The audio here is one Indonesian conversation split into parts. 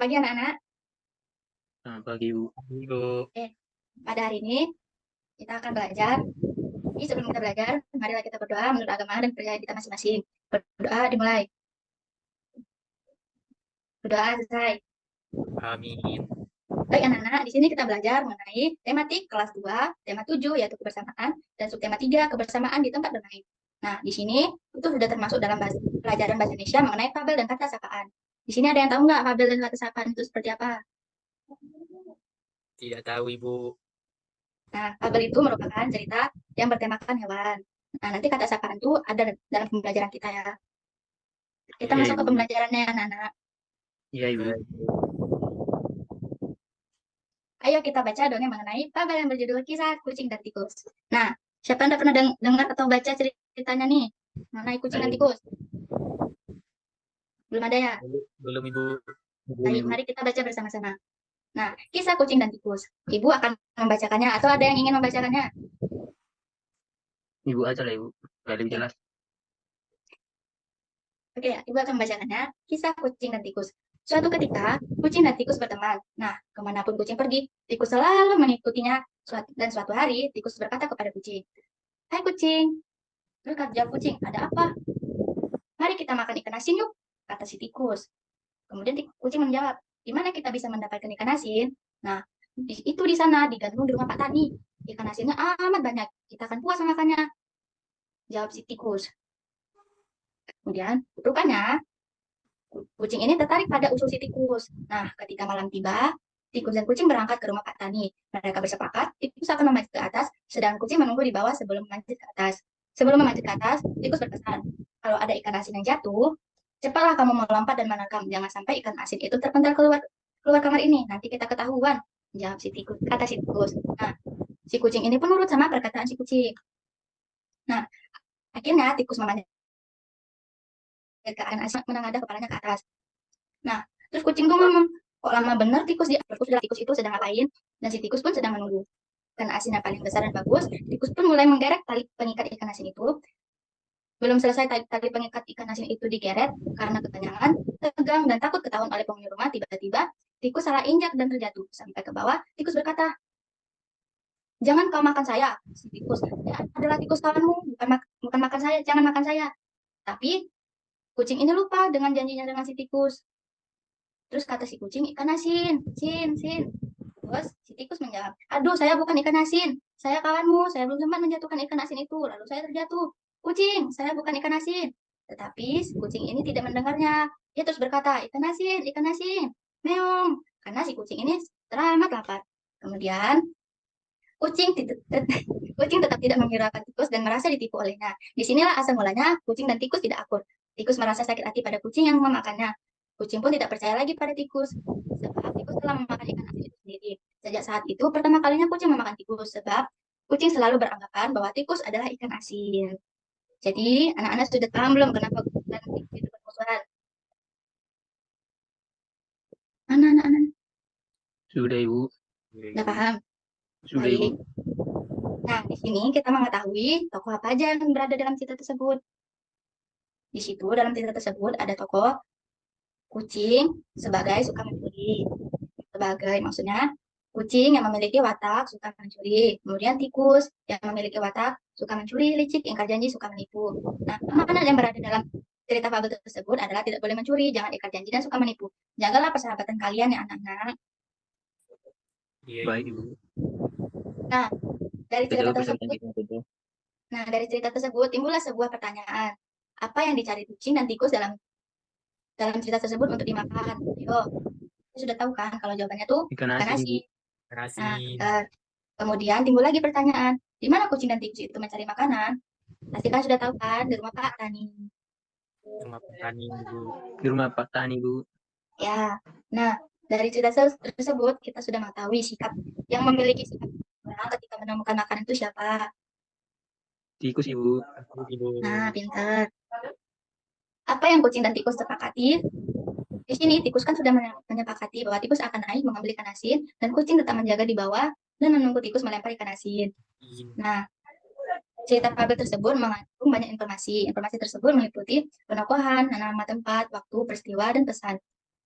Selamat pagi anak-anak. Selamat pagi, Bu. Ibu. Pada hari ini kita akan belajar. Jadi sebelum kita belajar, marilah kita berdoa menurut agama dan percaya kita masing-masing. Berdoa dimulai. Berdoa selesai. Amin. Baik anak-anak, di sini kita belajar mengenai tematik kelas 2, tema 7 yaitu kebersamaan, dan subtema 3 kebersamaan di tempat bermain. Nah, di sini itu sudah termasuk dalam pelajaran bahasa Indonesia mengenai fabel dan kata sapaan. Di sini ada yang tahu nggak fabel dan kata sapaan itu seperti apa? Tidak tahu, Ibu. Nah, fabel itu merupakan cerita yang bertemakan hewan. Nah, nanti kata sapaan itu ada dalam pembelajaran kita ya. Kita Iya, masuk ke Ibu. pembelajarannya anak-anak. Iya, Ibu. Ayo kita baca dongeng mengenai fabel yang berjudul Kisah Kucing dan Tikus. Nah, siapa yang pernah dengar atau baca ceritanya nih mengenai kucing dan Ayo. tikus? Belum ada ya? Belum, Ibu. Belum, Baik, Ibu. mari kita baca bersama-sama. Nah, kisah kucing dan tikus. Ibu akan membacakannya atau ada yang ingin membacakannya? Ibu aja lah, Ibu. Biar lebih jelas. Oke, Ibu akan membacakannya. Kisah kucing dan tikus. Suatu ketika, kucing dan tikus berteman. Nah, kemanapun kucing pergi, tikus selalu mengikutinya. Dan suatu hari, tikus berkata kepada kucing, "Hai kucing." Terus kata jawab kucing, "Ada apa?" "Mari kita makan ikan asin yuk," kata si tikus. Kemudian kucing menjawab, "Di mana kita bisa mendapatkan ikan asin?" Nah, itu di sana, digantung di rumah Pak Tani. Ikan asinnya amat banyak, kita akan puas makannya, jawab si tikus. Kemudian, rupanya kucing ini tertarik pada usul si tikus. Nah, ketika malam tiba, tikus dan kucing berangkat ke rumah Pak Tani. Mereka bersepakat, tikus akan memanjat ke atas, sedangkan kucing menunggu di bawah sebelum memanjat ke atas. Sebelum memanjat ke atas, tikus berpesan, "Kalau ada ikan asin yang jatuh, cepatlah kamu melompat dan menangkap. Jangan sampai ikan asin itu terpental keluar keluar kamar ini. Nanti kita ketahuan," jawab si tikus, kata si tikus. Nah, si kucing ini pun nurut sama perkataan si kucing. Nah, akhirnya tikus memanjat ke ikan asin, menengadah kepalanya ke atas. Nah, terus kucing tuh ngomong, "Kok lama bener tikus di atas?" Tikus itu sedang ngapain, dan si tikus pun sedang menunggu. Karena asin yang paling besar dan bagus, tikus pun mulai menggerek tali pengikat ikan asin itu. Belum selesai tali pengikat ikan asin itu digeret, karena kekenyangan, tegang, dan takut ketahuan oleh penghuni rumah, tiba-tiba tikus salah injak dan terjatuh. Sampai ke bawah, tikus berkata, "Jangan kau makan saya." Si tikus, "Ya adalah tikus kawanmu, bukan makan saya, jangan makan saya." Tapi kucing ini lupa dengan janjinya dengan si tikus. Terus kata si kucing, "Ikan asin, sin, sin." Terus si tikus menjawab, "Aduh, saya bukan ikan asin. Saya kawanmu, saya belum sempat menjatuhkan ikan asin itu, lalu saya terjatuh. Kucing, saya bukan ikan asin." Tetapi si kucing ini tidak mendengarnya. Dia terus berkata, ikan asin, meong." Karena si kucing ini teramat lapar. Kemudian kucing kucing tetap tidak menghiraukan tikus dan merasa ditipu olehnya. Disinilah asal mulanya kucing dan tikus tidak akur. Tikus merasa sakit hati pada kucing yang memakannya. Kucing pun tidak percaya lagi pada tikus, sebab tikus telah memakan ikan asin itu sendiri. Sejak saat itu, pertama kalinya kucing memakan tikus, sebab kucing selalu beranggapan bahwa tikus adalah ikan asin. Jadi, anak-anak sudah paham belum kenapa kucing dan tikus itu bermusuhan? Mana anak-anak? Sudah, Ibu. Sudah paham? Sudah, Ibu. Baik. Nah, di sini kita mengetahui tokoh apa aja yang berada dalam cerita tersebut. Di situ dalam cerita tersebut ada tokoh kucing sebagai suka mencuri. Sebagai maksudnya kucing yang memiliki watak suka mencuri. Kemudian tikus yang memiliki watak suka mencuri, licik, ingkar janji, suka menipu. Nah, amanat yang berada dalam cerita fabel tersebut adalah tidak boleh mencuri, jangan ingkar janji, dan suka menipu. Jagalah persahabatan kalian ya anak-anak. Iya, Baik, Ibu. Ibu. Nah, dari Kita cerita jawab persahabatan tersebut, kita saja. dari cerita tersebut timbullah sebuah pertanyaan. Apa yang dicari kucing dan tikus dalam dalam cerita tersebut untuk dimakan? Ayo, sudah tahu kan kalau jawabannya tuh Ikan ikan asin, Ibu. asin. Terima Nah, kasih. kemudian timbul lagi pertanyaan, di mana kucing dan tikus itu mencari makanan? Pasti kan sudah tahu kan, di rumah Pak Tani. Rumah petani, Ibu. Di rumah Pak Tani, Ibu. Ya, nah dari cerita tersebut kita sudah mengetahui sikap yang memiliki sikap orang ketika menemukan makanan itu siapa. Tikus, Ibu. Ibu. Nah, pintar. Apa yang kucing dan tikus sepakati? Di sini tikus kan sudah menyepakati bahwa tikus akan naik mengambil ikan asin dan kucing tetap menjaga di bawah dan menunggu tikus melempar ikan asin. Nah, cerita fabel tersebut mengandung banyak informasi. Informasi tersebut meliputi penokohan, nama tempat, waktu, peristiwa, dan pesan.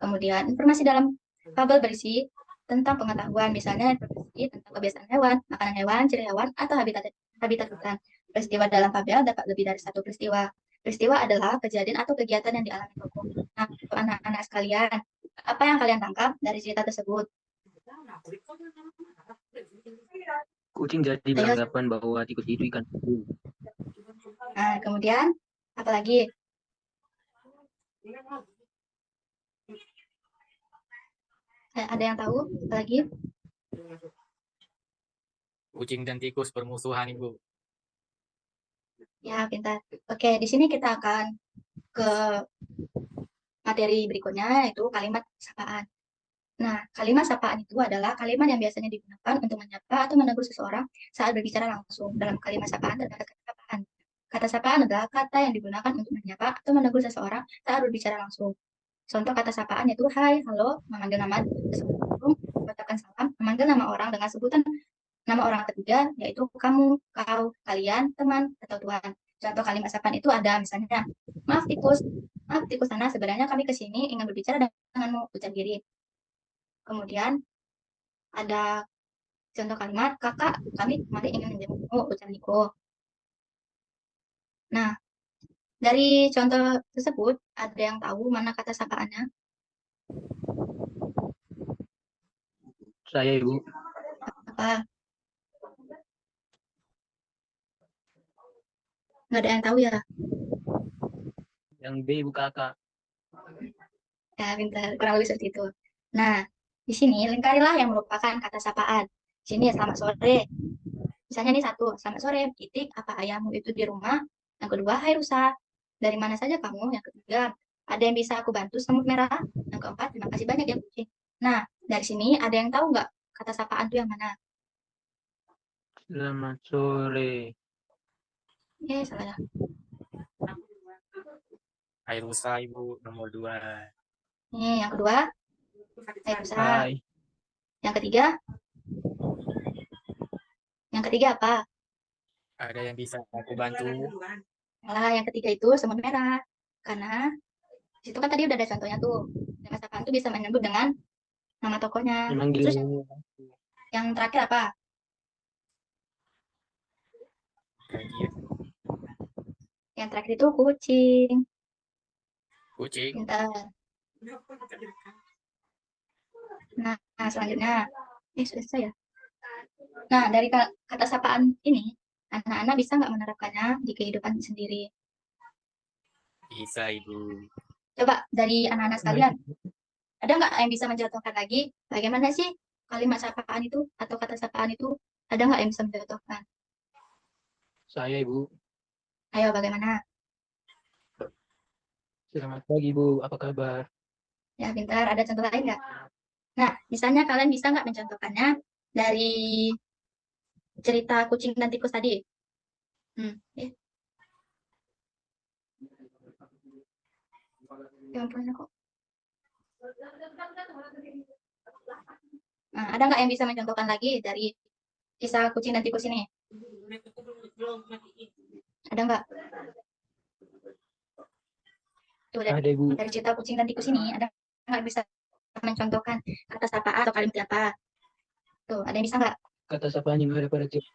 Kemudian informasi dalam tabel berisi tentang pengetahuan, misalnya informasi tentang kebiasaan hewan, makanan hewan, ciri hewan, atau habitat hutan. Peristiwa dalam tabel dapat lebih dari satu peristiwa. Peristiwa adalah kejadian atau kegiatan yang dialami tokoh. Nah, untuk anak-anak sekalian, apa yang kalian tangkap dari cerita tersebut? Kucing jadi Ayo. beranggapan bahwa tikus itu ikan. Nah, kemudian apa lagi? Ada yang tahu apa lagi? Kucing dan tikus bermusuhan, Ibu. Ya, pintar. Oke, di sini kita akan ke materi berikutnya, yaitu kalimat sapaan. Nah, kalimat sapaan itu adalah kalimat yang biasanya digunakan untuk menyapa atau menegur seseorang saat berbicara langsung. Dalam kalimat sapaan terdapat kata sapaan. Kata sapaan adalah kata yang digunakan untuk menyapa atau menegur seseorang saat berbicara langsung. Contoh kata sapaan yaitu hai, halo, memanggil nama seseorang, mengucapkan salam, memanggil nama orang dengan sebutan nama orang ketiga, yaitu kamu, kau, kalian, teman, atau tuan. Contoh kalimat sapaan itu ada misalnya, maaf tikus sana, sebenarnya kami ke sini ingin berbicara denganmu, ucap diri. Kemudian ada contoh kalimat, kakak, kami kemarin ingin menjemputmu, ucap Niko. Nah, dari contoh tersebut, ada yang tahu mana kata sapaannya? Saya, Ibu. Apa? Nggak ada yang tahu ya? Yang B, Ibu, kakak. Ya, pintar. Kurang lebih seperti itu. Nah, di sini lingkarilah yang merupakan kata sapaan. Sini selamat sore. Misalnya nih satu, selamat sore, titik, apa ayahmu itu di rumah? Yang kedua, hai rusa, dari mana saja kamu? Yang ketiga, ada yang bisa aku bantu semut merah? Yang keempat, terima kasih banyak ya kucing. Nah, dari sini ada yang tahu nggak kata sapaan itu yang mana? Selamat sore. Salah ya. Hai rusa, Ibu, nomor 2. Yang kedua, hai rusa. Hai. Yang ketiga? Yang ketiga apa? Ada yang bisa aku bantu? Salah, yang ketiga itu semut merah. Karena di situ kan tadi udah ada contohnya tuh. Kata sapaan itu bisa menyebut dengan nama tokohnya. Memanggil Terus nama. yang terakhir apa? Terakhir, Yang terakhir itu kucing. kucing. Pintar. Nah, selanjutnya. Sudah selesai ya? Nah, dari kata sapaan ini, anak-anak bisa nggak menerapkannya di kehidupan sendiri? Bisa, Ibu. Coba dari anak-anak sekalian, Baik. ada nggak yang bisa mencontohkan lagi bagaimana sih kalimat sapaan itu atau kata sapaan itu? Ada nggak yang bisa mencontohkan? Saya, Ibu. Ayo, bagaimana? Selamat pagi, Bu. Apa kabar? Ya, pintar. Ada contoh lain nggak? Nah, misalnya kalian bisa nggak mencontohkannya dari cerita kucing dan tikus tadi? Ya. Ya ampun, kok. Nah, ada nggak yang bisa mencontohkan lagi dari kisah kucing dan tikus ini? Ada nggak? Tuh, Ada, Ibu. dari cerita kucing dan tikus ini, ada nggak bisa mencontohkan kata sapaan atau kalimat apa? Tuh, ada yang bisa nggak? Kata sapaan yang ada pada cerita.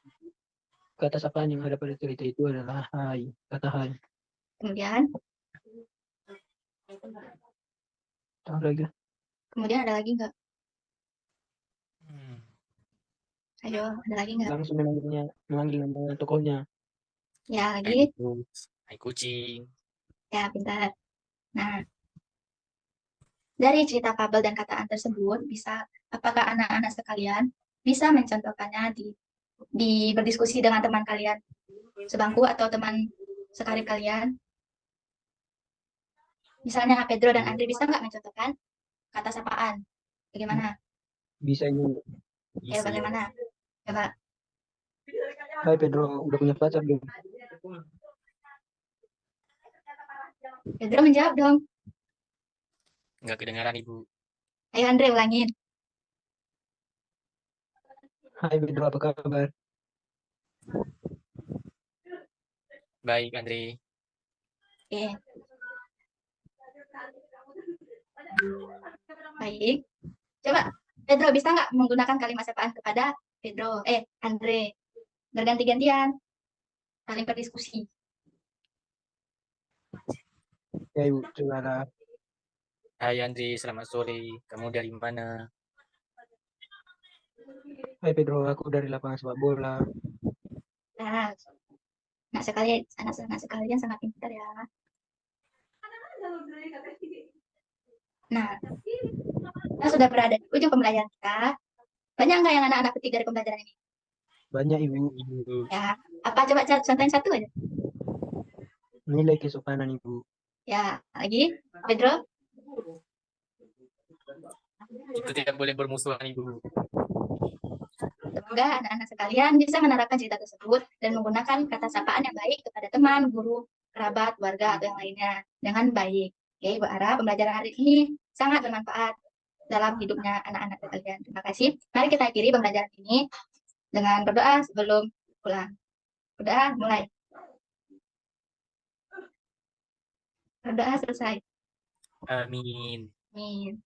Kata sapaan yang ada pada cerita itu adalah hai. Kata hai. Kemudian, Tahu lagi. kemudian ada lagi nggak? Hmm. Ayo, ada lagi nggak? Langsung memanggil nama tokohnya. Ya, Hai lagi. tikus, hai kucing. Ya, pintar. Nah, dari cerita fabel dan kataan tersebut, apakah anak-anak sekalian bisa mencontohkannya di berdiskusi dengan teman kalian sebangku atau teman sekarib kalian? Misalnya Pedro dan Andre bisa nggak mencontohkan kata sapaan? Bagaimana? Bisa, Ibu. Bisa. Bagaimana? Coba. Hai, Pedro. Udah punya pacar, belum? Pedro menjawab dong. Nggak kedengaran, Ibu. Ayo Andre ulangin. Hai, Pedro. Apa kabar? Baik, Andre. Oke. Baik. Coba, Pedro bisa nggak menggunakan kalimat sapaan kepada Andre? Berganti-gantian, saling berdiskusi. Ya Ibu, cobalah. Hai Andri, selamat sore. Kamu dari mana? Hai Pedro, aku dari lapangan sepak bola. Nah, anak sekalian sangat pintar ya. Nah, kita sudah berada di ujung pembelajaran kita. Banyak nggak yang anak-anak petik dari pembelajaran ini? Banyak Ibu. Ya, apa coba contohin satu aja. Nilai kesopanan Ibu. Ya, lagi, Pedro. Itu tidak boleh bermusuhan Ibu. Semoga anak-anak sekalian bisa menerapkan cerita tersebut dan menggunakan kata sapaan yang baik kepada teman, guru, kerabat, warga, atau yang lainnya dengan baik. Oke, Ibu Ara, pembelajaran hari ini sangat bermanfaat dalam hidupnya anak-anak sekalian. Terima kasih. Mari kita akhiri pembelajaran ini dengan berdoa sebelum pulang. Berdoa mulai. Berdoa selesai. Amin. Amin.